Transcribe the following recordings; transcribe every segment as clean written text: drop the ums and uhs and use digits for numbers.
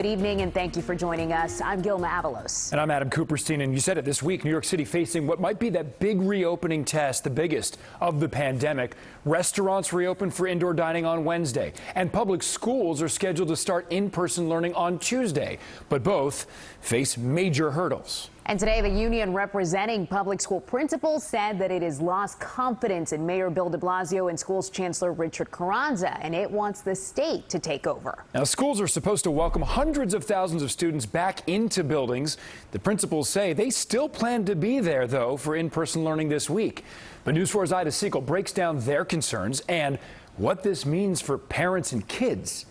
Good evening and thank you for joining us. I'm Gilma Avalos. And I'm Adam Cooperstein, and you said it this week, New York City facing what might be that big reopening test, the biggest of the pandemic. Restaurants reopen for indoor dining on Wednesday, and public schools are scheduled to start in-person learning on Tuesday. But both face major hurdles. And today, the union representing public school principals said that it has lost confidence in Mayor Bill de Blasio and schools chancellor Richard Carranza, and it wants the state to take over. Now, schools are supposed to welcome hundreds of thousands of students back into buildings. The principals say they still plan to be there, though, for in-person learning this week. But News 4's Siegal breaks down their concerns and what this means for parents and kids.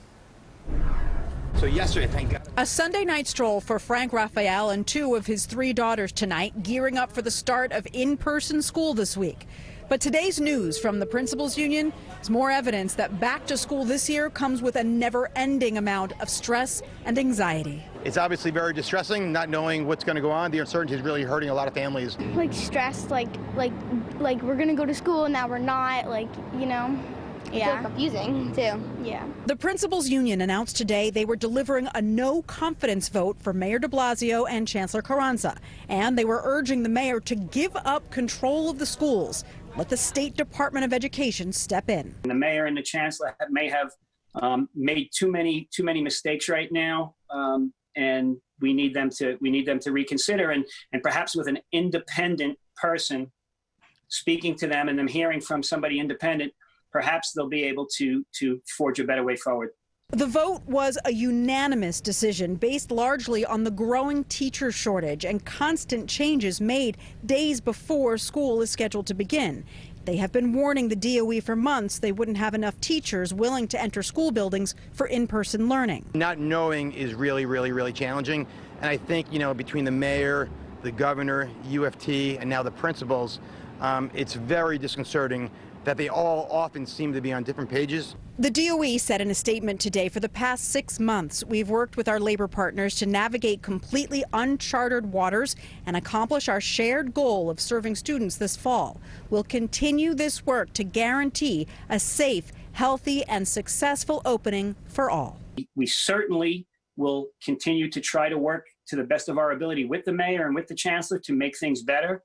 So yesterday, thank God. A Sunday night stroll for Frank Raphael and two of his three daughters tonight, gearing up for the start of in-person school this week. But today's news from the Principals Union is more evidence that back to school this year comes with a never-ending amount of stress and anxiety. It's obviously very distressing, not knowing what's going to go on. The uncertainty is really hurting a lot of families. Like stressed, like we're going to go to school and now we're not, Yeah. Confusing too. Yeah. The Principals Union announced today they were delivering a no confidence vote for Mayor de Blasio and Chancellor Carranza, and they were urging the mayor to give up control of the schools, let the State Department of Education step in. The mayor and the chancellor may have made too many mistakes right now, and we need them to reconsider, and perhaps with an independent person speaking to them and them hearing from somebody independent, perhaps they'll be able to forge a better way forward. The vote was a unanimous decision based largely on the growing teacher shortage and constant changes made days before school is scheduled to begin. They have been warning the DOE for months they wouldn't have enough teachers willing to enter school buildings for in-person learning. Not knowing is really challenging. And I think, between the mayor, the governor, UFT, and now the principals, it's very disconcerting that they all often seem to be on different pages. The DOE said in a statement today, for the past 6 months, we've worked with our labor partners to navigate completely uncharted waters and accomplish our shared goal of serving students this fall. We'll continue this work to guarantee a safe, healthy, and successful opening for all. We certainly will continue to try to work to the best of our ability with the mayor and with the chancellor to make things better.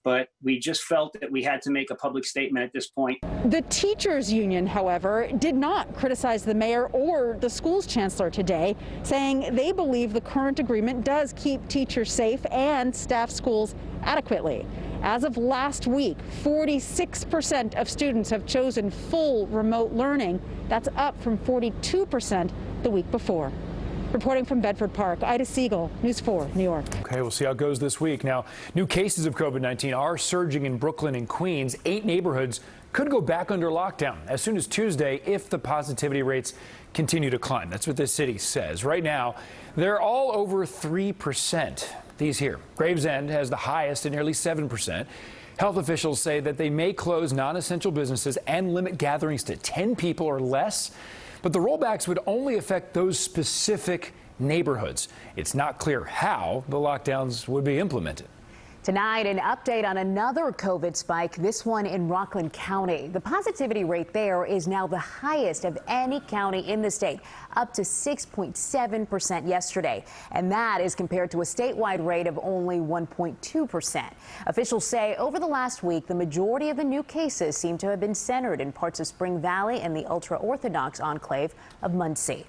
But we just felt that we had to make a public statement at this point. The teachers union, however, did not criticize the mayor or the school's chancellor today, saying they believe the current agreement does keep teachers safe and staff schools adequately. As of last week, 46% of students have chosen full remote learning. That's up from 42% the week before. Reporting from Bedford Park, Siegal, News 4, New York. Okay, we'll see how it goes this week. Now, new cases of COVID-19 are surging in Brooklyn and Queens. 8 neighborhoods could go back under lockdown as soon as Tuesday if the positivity rates continue to climb. That's what the city says. Right now, they're all over 3%. These here. Gravesend has the highest at nearly 7%. Health officials say that they may close non-essential businesses and limit gatherings to 10 people or less. But the rollbacks would only affect those specific neighborhoods. It's not clear how the lockdowns would be implemented. Tonight, an update on another COVID spike, this one in Rockland County. The positivity rate there is now the highest of any county in the state, up to 6.7% yesterday. And that is compared to a statewide rate of only 1.2%. Officials say over the last week, the majority of the new cases seem to have been centered in parts of Spring Valley and the ultra-Orthodox enclave of Muncie.